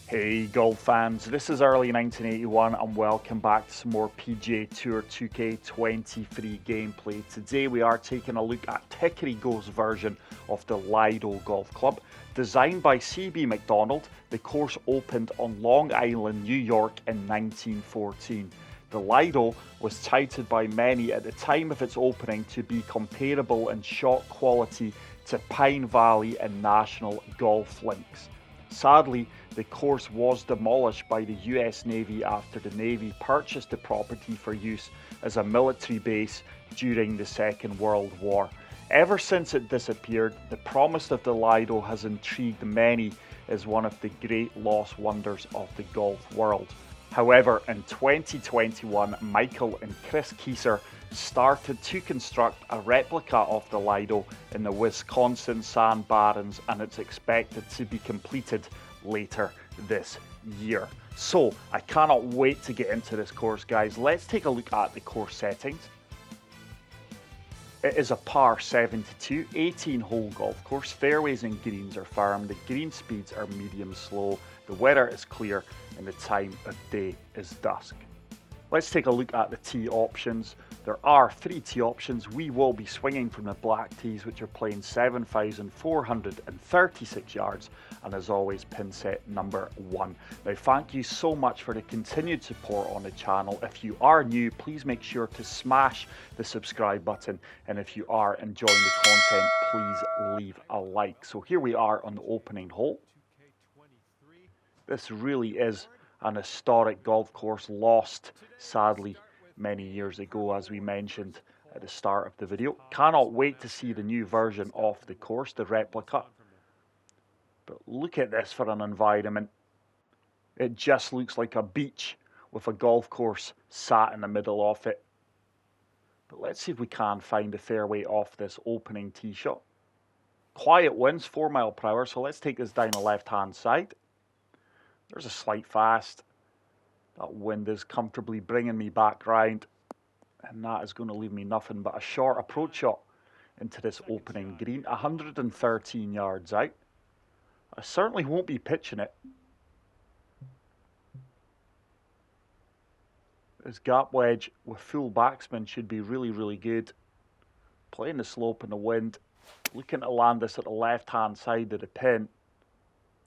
Hey golf fans, this is early 1981 and welcome back to some more PGA Tour 2K23 gameplay. Today we are taking a look at Tickerygo's version of the Lido Golf Club. Designed by CB Macdonald, the course opened on Long Island, New York in 1914. The Lido was touted by many at the time of its opening to be comparable in shot quality to Pine Valley and National Golf Links. Sadly, the course was demolished by the US Navy after the Navy purchased the property for use as a military base during the Second World War. Ever since it disappeared, the promise of the Lido has intrigued many as one of the great lost wonders of the golf world. However, in 2021, Michael and Chris Kieser started to construct a replica of the Lido in the Wisconsin Sand Barrens, and it's expected to be completed later this year. So I cannot wait to get into this course, guys. Let's take a look at the course settings. It is a par 72, 18-hole golf course. Fairways and greens are firm. The green speeds are medium slow. The weather is clear and the time of day is dusk. Let's take a look at the tee options. There are 3 tee options. We will be swinging from the black tees, which are playing 7,436 yards, and as always, pin set number 1. Now, thank you so much for the continued support on the channel. If you are new, please make sure to smash the subscribe button, and if you are enjoying the content, please leave a like. So here we are on the opening hole. This really is an historic golf course, lost sadly many years ago, as we mentioned at the start of the video. Cannot wait to see the new version of the course, the replica. But look at this for an environment. It just looks like a beach with a golf course sat in the middle of it. But let's see if we can find the fairway off this opening tee shot. Quiet winds, 4 miles per hour, so let's take this down the left-hand side. There's a slight fast. That wind is comfortably bringing me back round, and that is going to leave me nothing but a short approach shot into this opening green, 113 yards out. I certainly won't be pitching it. This gap wedge with full backspin should be really good. Playing the slope and the wind, looking to land this at the left-hand side of the pin.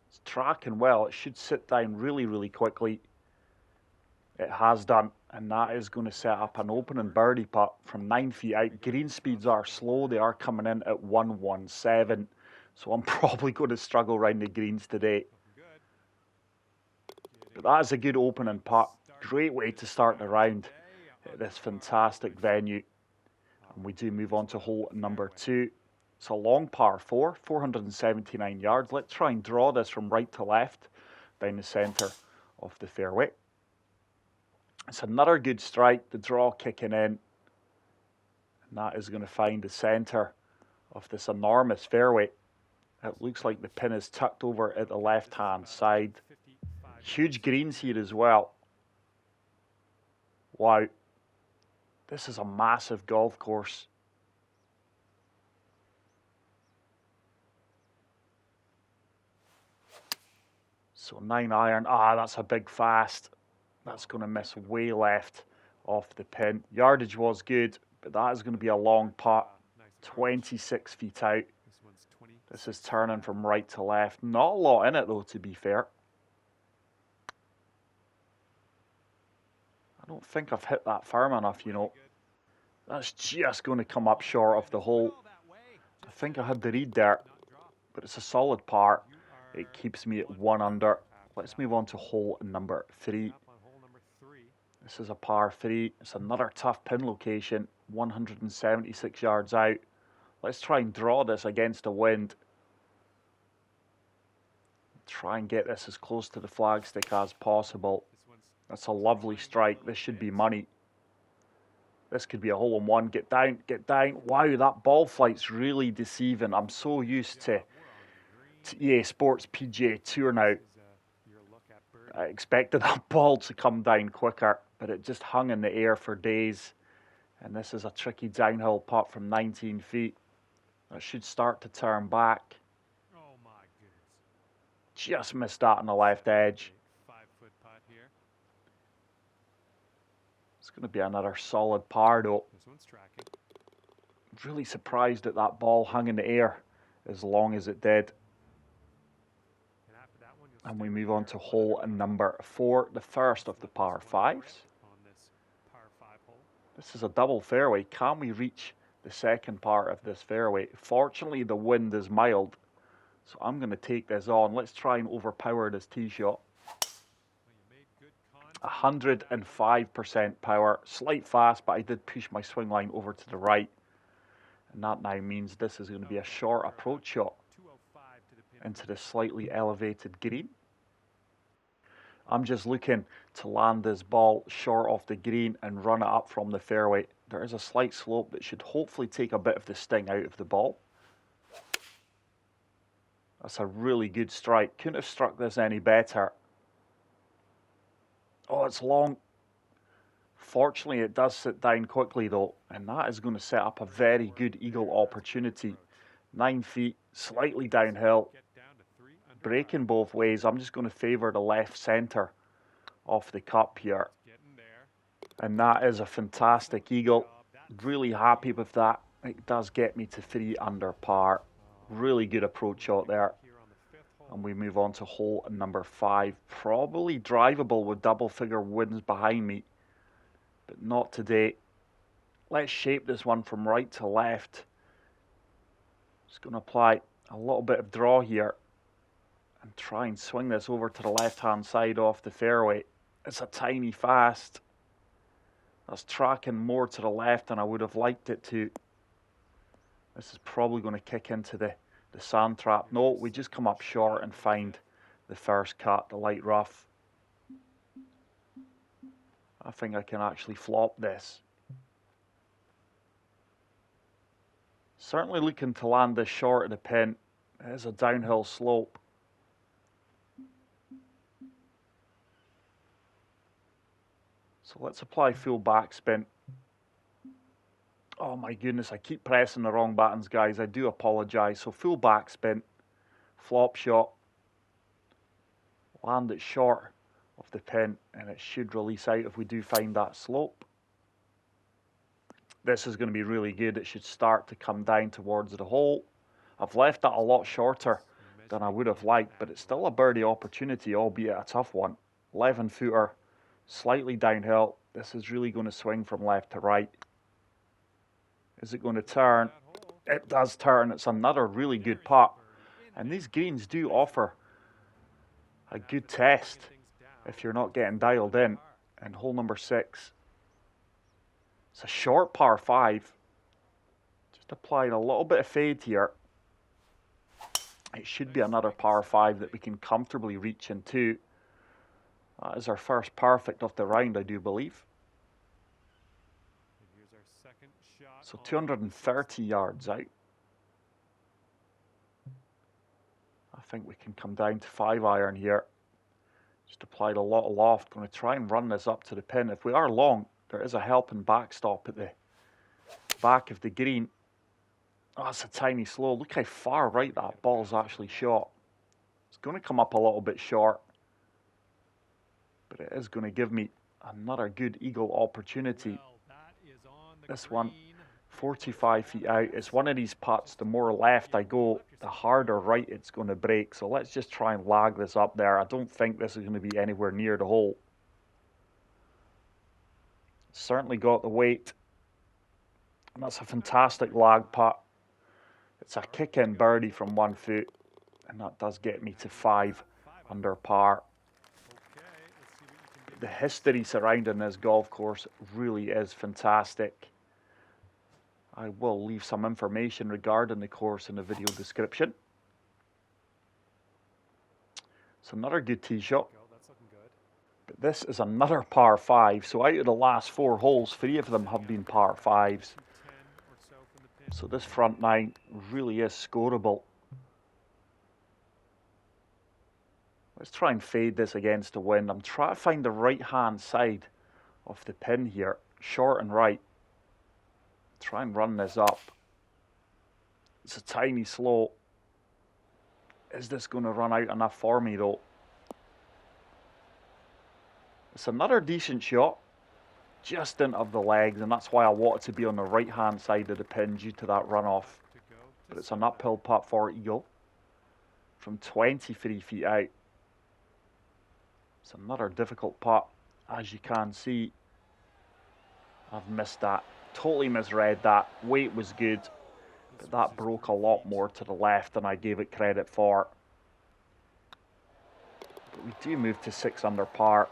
It's tracking well. It should sit down really quickly. It has done, and that is going to set up an opening birdie putt from 9 feet out. Green speeds are slow. They are coming in at 117, so I'm probably going to struggle around the greens today. But that is a good opening putt. Great way to start the round at this fantastic venue. And we do move on to hole number 2. It's a long par 4, 479 yards. Let's try and draw this from right to left down the centre of the fairway. It's another good strike, the draw kicking in. And that is going to find the centre of this enormous fairway. It looks like the pin is tucked over at the left-hand side. Huge greens here as well. Wow. This is a massive golf course. So 9 iron, that's a big fast. That's going to miss way left off the pin. Yardage was good, but that is going to be a long putt, 26 feet out. This is turning from right to left. Not a lot in it though, to be fair. I don't think I've hit that firm enough, you know. That's just going to come up short of the hole. I think I had the read there, but it's a solid par. It keeps me at 1 under. Let's move on to hole number 3. This is a par 3. It's another tough pin location, 176 yards out. Let's try and draw this against the wind. Try and get this as close to the flagstick as possible. That's a lovely strike. This should be money. This could be a hole in one. Get down, get down. Wow, that ball flight's really deceiving. I'm so used to EA Sports PGA Tour now. I expected that ball to come down quicker, but it just hung in the air for days. And this is a tricky downhill putt from 19 feet. That should start to turn back. Just missed that on the left edge. 5-foot putt here. It's going to be another solid par though. This one's tracking. Really surprised that that ball hung in the air as long as it did. And after that one, And we move on to hole number 4, the first of the par 5s. On this par 5 hole. This is a double fairway. Can we reach the second part of this fairway? Fortunately, the wind is mild, so I'm going to take this on. Let's try and overpower this tee shot. 105% power, slight fast, but I did push my swing line over to the right. And that now means this is going to be a short approach shot into the slightly elevated green. I'm just looking to land this ball short off the green and run it up from the fairway. There is a slight slope that should hopefully take a bit of the sting out of the ball. That's a really good strike. Couldn't have struck this any better. Oh, it's long. Fortunately, it does sit down quickly though, and that is going to set up a very good eagle opportunity. 9 feet, slightly downhill, breaking both ways. I'm just going to favour the left centre off the cup here. And that is a fantastic eagle. Really happy with that. It does get me to 3 under par. Really good approach shot there. And we move on to hole number 5. Probably drivable with double figure winds behind me, but not today. Let's shape this one from right to left. Just going to apply a little bit of draw here and try and swing this over to the left hand side off the fairway. It's a tiny fast. That's tracking more to the left than I would have liked it to. This is probably going to kick into the sand trap. No, we just come up short and find the first cut, the light rough. I think I can actually flop this. Certainly looking to land this short of the pin. It is a downhill slope. So let's apply full backspin. Oh my goodness, I keep pressing the wrong buttons, guys. I do apologise. So full backspin, flop shot, land it short of the pin, and it should release out if we do find that slope. This is going to be really good. It should start to come down towards the hole. I've left that a lot shorter than I would have liked, but it's still a birdie opportunity, albeit a tough one. 11-footer, slightly downhill. This is really going to swing from left to right. Is it going to turn? It does turn. It's another really good putt. And these greens do offer a good test if you're not getting dialed in. And hole number 6. It's a short par 5. Just applying a little bit of fade here. It should be another par 5 that we can comfortably reach into. That is our first perfect of the round, I do believe. So 230 yards out. I think we can come down to 5-iron here. Just applied a lot of loft. Going to try and run this up to the pin. If we are long, there is a helping backstop at the back of the green. Oh, it's a tiny slow. Look how far right that ball's actually shot. It's going to come up a little bit short, but it is going to give me another good eagle opportunity. This one, 45 feet out. It's one of these putts, the more left I go, the harder right it's going to break. So let's just try and lag this up there. I don't think this is going to be anywhere near the hole. Certainly got the weight. And that's a fantastic lag putt. It's a kick-in birdie from 1 foot. And that does get me to 5 under par. The history surrounding this golf course really is fantastic. I will leave some information regarding the course in the video description. It's another good tee shot. But this is another par 5. So out of the last 4 holes, 3 of them have been par 5s. So this front 9 really is scoreable. Let's try and fade this against the wind. I'm trying to find the right-hand side of the pin here, short and right. Try and run this up. It's a tiny slope. Is this going to run out enough for me though? It's another decent shot, just into the legs, and that's why I want it to be on the right hand side of the pin due to that runoff. But it's an uphill putt for eagle from 23 feet out. It's another difficult putt, as you can see. I've missed that, totally misread that. Weight was good, but that broke a lot more to the left than I gave it credit for. But we do move to 6 under par,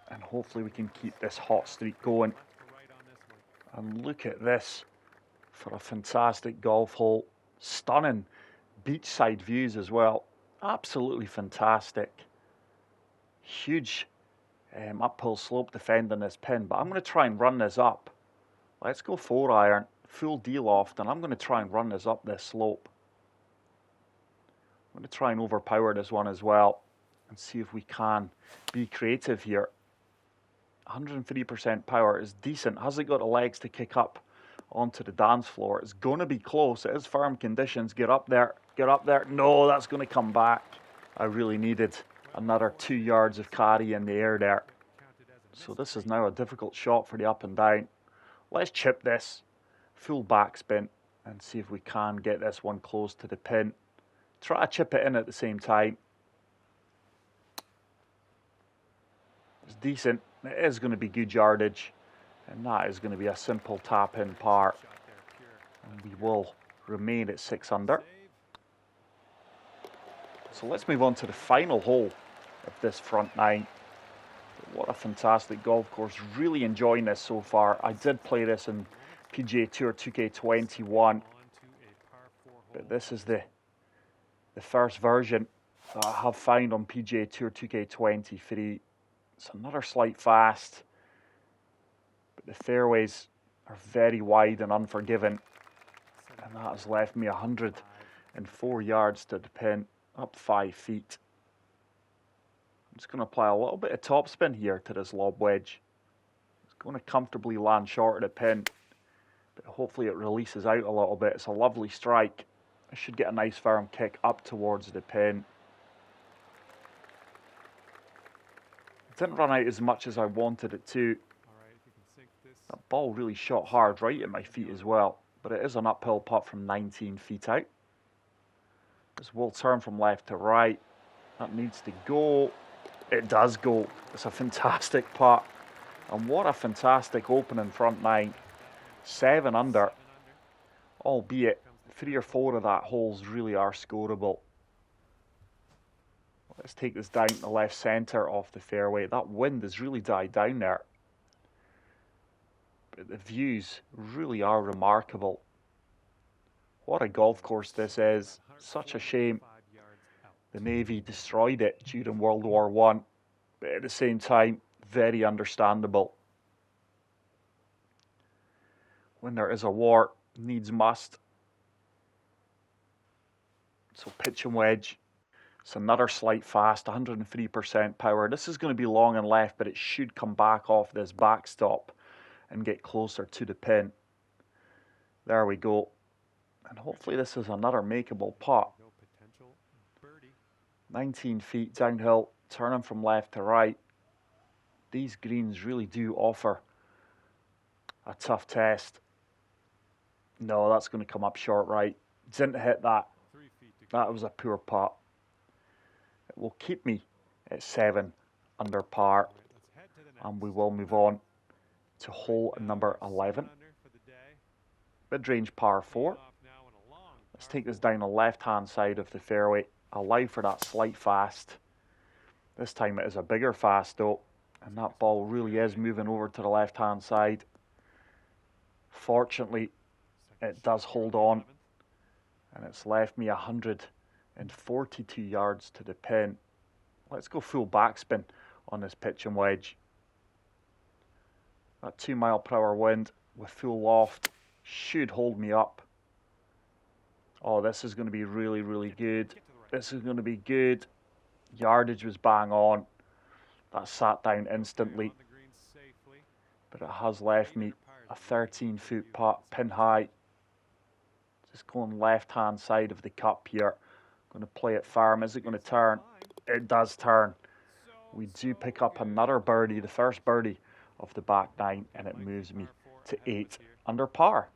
and hopefully we can keep this hot streak going. And look at this for a fantastic golf hole. Stunning beachside views as well. Absolutely fantastic. Huge uphill slope defending this pin, but I'm going to try and run this up. Let's go 4-iron, full D-loft, and I'm going to try and run this up this slope. I'm going to try and overpower this one as well and see if we can be creative here. 103% power is decent. Has it got the legs to kick up onto the dance floor? It's going to be close. It is firm conditions. Get up there. Get up there. No, that's going to come back. I really needed another 2 yards of carry in the air there. So this is now a difficult shot for the up and down. Let's chip this. Full backspin and see if we can get this one close to the pin. Try to chip it in at the same time. It's decent. It is going to be good yardage, and that is going to be a simple tap in par, and we will remain at 6 under. So let's move on to the final hole of this front 9. What a fantastic golf course. Really enjoying this so far. I did play this in PGA Tour 2K21, but this is the first version that I have found on PGA Tour 2K23. It's another slight fast, but the fairways are very wide and unforgiving, and that has left me 104 yards to the pin, up 5 feet. I'm just going to apply a little bit of topspin here to this lob wedge. It's going to comfortably land short of the pin, but hopefully it releases out a little bit. It's a lovely strike. I should get a nice firm kick up towards the pin. It didn't run out as much as I wanted it to. That ball really shot hard right at my feet as well, but it is an uphill putt from 19 feet out. This will turn from left to right. That needs to go. It does go. It's a fantastic putt. And what a fantastic opening front 9. 7 under. Albeit 3 or 4 of that holes really are scoreable. Let's take this down to the left centre off the fairway. That wind has really died down there. But the views really are remarkable. What a golf course this is. Such a shame the Navy destroyed it during World War I. But at the same time, very understandable. When there is a war, needs must. So pitch and wedge. It's another slight fast, 103% power. This is going to be long and left, but it should come back off this backstop and get closer to the pin. There we go. And hopefully this is another makeable putt. 19 feet downhill, turning from left to right. These greens really do offer a tough test. No, that's going to come up short right. Didn't hit that. That was a poor putt. It will keep me at 7 under par, and we will move on to hole number 11. Mid-range par 4. Let's take this down the left-hand side of the fairway. Allow for that slight fast. This time it is a bigger fast though, and that ball really is moving over to the left-hand side. Fortunately, it does hold on, and it's left me 142 yards to the pin. Let's go full backspin on this pitch and wedge. That 2 mile/hour wind with full loft should hold me up. Oh, this is going to be really, really good. This is going to be good. Yardage was bang on. That sat down instantly. But it has left me a 13-foot putt, pin high. Just going left-hand side of the cup here. Going to play it firm. Is it going to turn? It does turn. We do pick up another birdie, the first birdie of the back nine, and it moves me to 8 under par.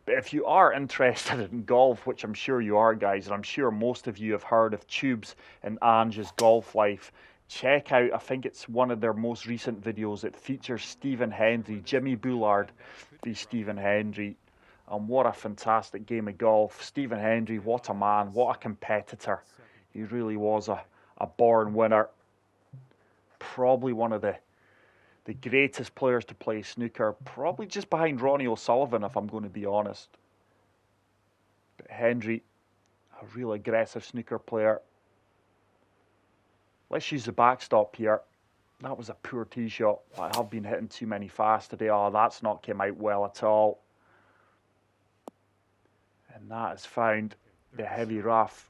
But if you are interested in golf, which I'm sure you are, guys, and I'm sure most of you have heard of Tubes and Ange's golf life, check out, I think it's one of their most recent videos. It features Stephen Hendry, Jimmy Bullard, the Stephen Hendry. And what a fantastic game of golf. Stephen Hendry, what a man, what a competitor. He really was a born winner. Probably one of the greatest players to play snooker, probably just behind Ronnie O'Sullivan, if I'm going to be honest. But Hendry, a real aggressive snooker player. Let's use the backstop here. That was a poor tee shot. I have been hitting too many fast today. Oh, that's not came out well at all. And that has found the heavy rough.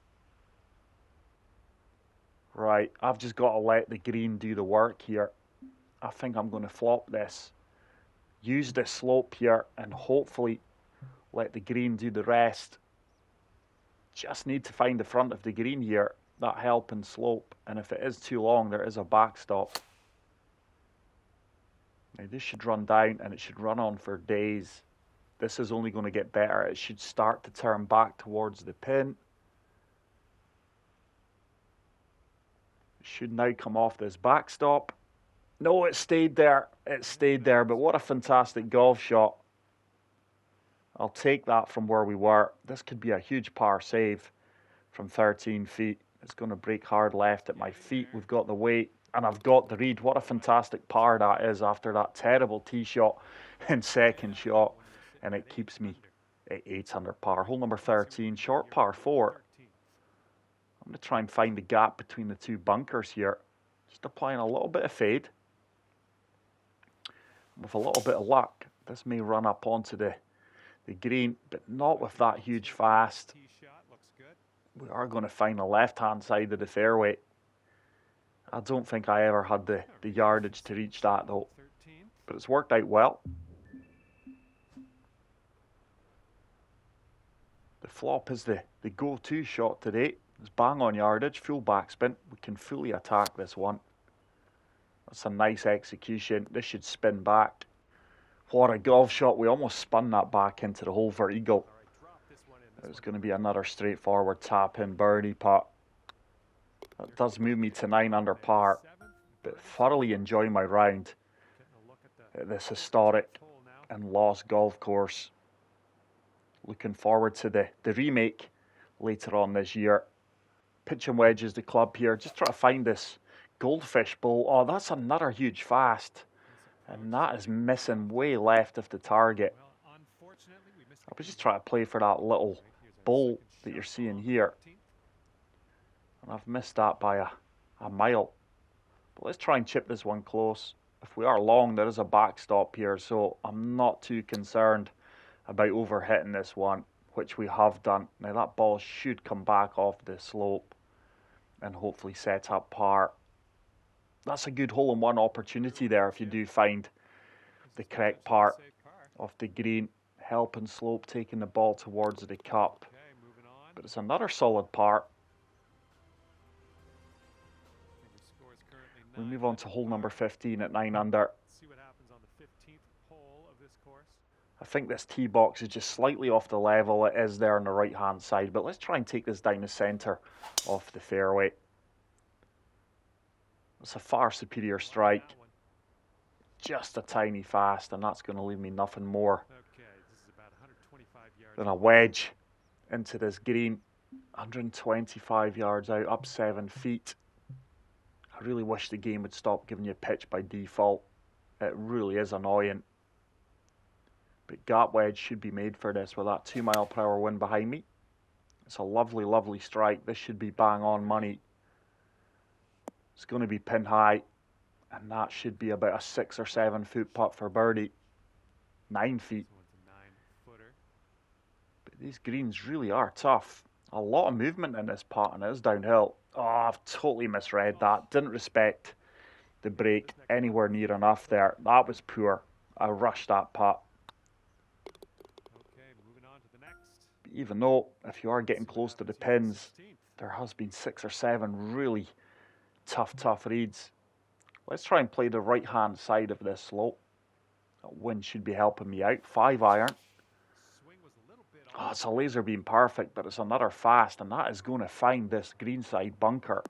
Right, I've just got to let the green do the work here. I think I'm going to flop this. Use the slope here and hopefully let the green do the rest. Just need to find the front of the green here, that helping slope. And if it is too long, there is a backstop. Now this should run down and it should run on for days. This is only going to get better. It should start to turn back towards the pin. It should now come off this backstop. No, it stayed there. It stayed there, but what a fantastic golf shot. I'll take that from where we were. This could be a huge par save from 13 feet. It's going to break hard left at my feet. We've got the weight, and I've got the read. What a fantastic par that is after that terrible tee shot and second shot. And it keeps me at 8 under par. Hole number 13, short par 4. I'm going to try and find the gap between the two bunkers here. Just applying a little bit of fade. With a little bit of luck, this may run up onto the green, but not with that huge fast. We are going to find the left-hand side of the fairway. I don't think I ever had the yardage to reach that though, but it's worked out well. The flop is the go-to shot today. It's bang on yardage, full backspin. We can fully attack this one. That's a nice execution. This should spin back. What a golf shot. We almost spun that back into the hole for eagle. It was going to be another straightforward tap-in birdie putt. That does move me to 9 under par. But thoroughly enjoy my round at this historic and lost golf course. Looking forward to the remake later on this year. Pitching wedges the club here. Just try to find this goldfish bowl. Oh, that's another huge fast. And that is missing way left of the target. I was just trying to play for that little bowl that you're seeing here. And I've missed that by a mile. But let's try and chip this one close. If we are long, there is a backstop here. So I'm not too concerned about overhitting this one, which we have done. Now that ball should come back off the slope and hopefully set up par. That's a good hole-in-one opportunity there if you do find the correct part of the green. Helping slope, taking the ball towards the cup. But it's another solid par. We move on to hole number 15 at 9 under. I think this tee box is just slightly off the level. It is there on the right-hand side. But let's try and take this down the centre of the fairway. It's a far superior strike. Just a tiny fast, and that's going to leave me nothing more than a wedge into this green. 125 yards out, up 7 feet. I really wish the game would stop giving you pitch by default. It really is annoying. But gap wedge should be made for this with that 2 mile per hour wind behind me. It's a lovely, lovely strike. This should be bang on money. It's going to be pin high, and that should be about a 6 or 7 foot putt for birdie. 9 feet. But these greens really are tough. A lot of movement in this putt, and it is downhill. Oh, I've totally misread that. Didn't respect the break anywhere near enough there. That was poor. I rushed that putt. But even though, if you are getting close to the pins, there has been 6 or 7 really tough reads. Let's try and play the right-hand side of this slope. That wind should be helping me out. 5 iron. Swing was a little bit Oh, off. it's a laser beam perfect, but it's another fast, and that is going to find this greenside bunker.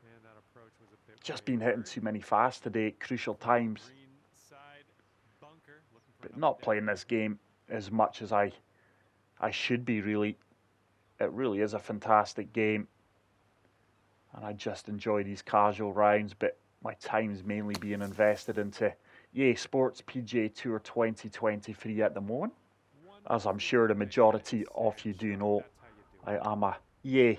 And that approach was a bit Just wide. been hitting too many fasts today at crucial times. Greenside bunker, looking for But another not dip. playing this game as much as I should be, really. It really is a fantastic game. And I just enjoy these casual rounds, but my time's mainly being invested into EA Sports PGA Tour 2023 at the moment. As I'm sure the majority of you do know, I am a EA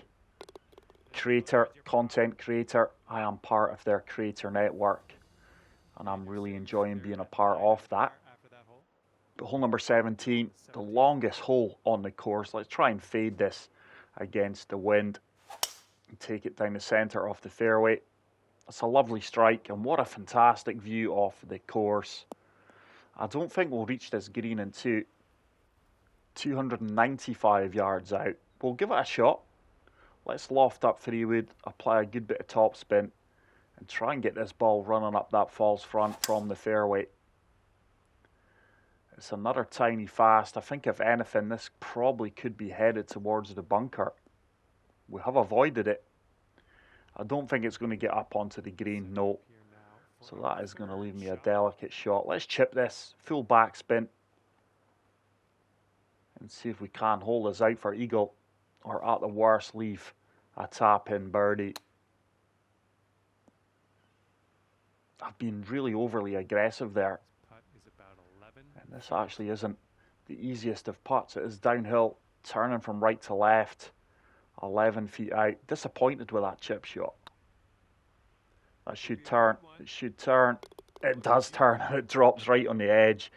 creator, content creator. I am part of their creator network, and I'm really enjoying being a part of that. But hole number 17, the longest hole on the course. Let's try and fade this against the wind and take it down the centre of the fairway. It's a lovely strike, and what a fantastic view of the course. I don't think we'll reach this green in 295 yards out. We'll give it a shot. Let's loft up 3-wood, apply a good bit of topspin, and try and get this ball running up that false front from the fairway. It's another tiny fast. I think if anything, this probably could be headed towards the bunker. We have avoided it. I don't think it's going to get up onto the green, no. So that is going to leave me a delicate shot. Let's chip this, full backspin, and see if we can hold this out for eagle, or at the worst leave a tap-in birdie. I've been really overly aggressive there. And this actually isn't the easiest of putts. It is downhill, turning from right to left, 11 feet out. Disappointed with that chip shot. That should turn. It should turn. It does turn, and it drops right on the edge.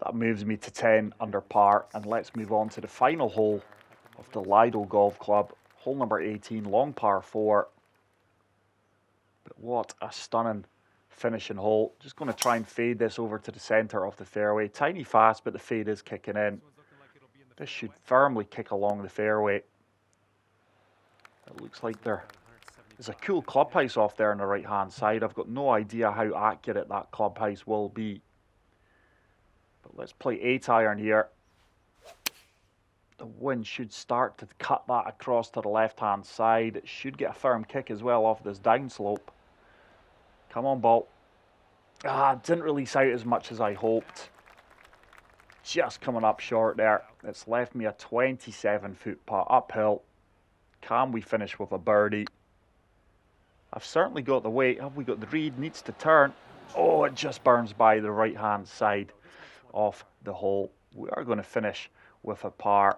That moves me to 10 under par. And let's move on to the final hole of the Lido Golf Club. Hole number 18, long par 4. But what a stunning finishing hole. Just going to try and fade this over to the centre of the fairway. Tiny fast, but the fade is kicking in. This should firmly kick along the fairway. It looks like there's a cool clubhouse off there on the right hand side. I've got no idea how accurate that clubhouse will be. But let's play 8 iron here. The wind should start to cut that across to the left hand side. It should get a firm kick as well off this downslope. Come on, ball. Didn't release out as much as I hoped. Just coming up short there. It's left me a 27-foot putt uphill. Can we finish with a birdie? I've certainly got the weight. Have we got the read? Needs to turn. Oh, it just burns by the right-hand side of the hole. We are going to finish with a par.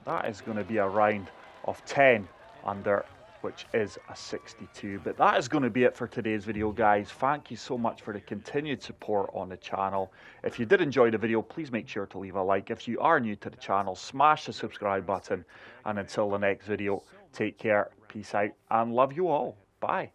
That is going to be a round of 10 under, which is a 62. But that is going to be it for today's video, guys. Thank you so much for the continued support on the channel. If you did enjoy the video, please make sure to leave a like. If you are new to the channel, smash the subscribe button. And until the next video, take care, peace out, and love you all. Bye.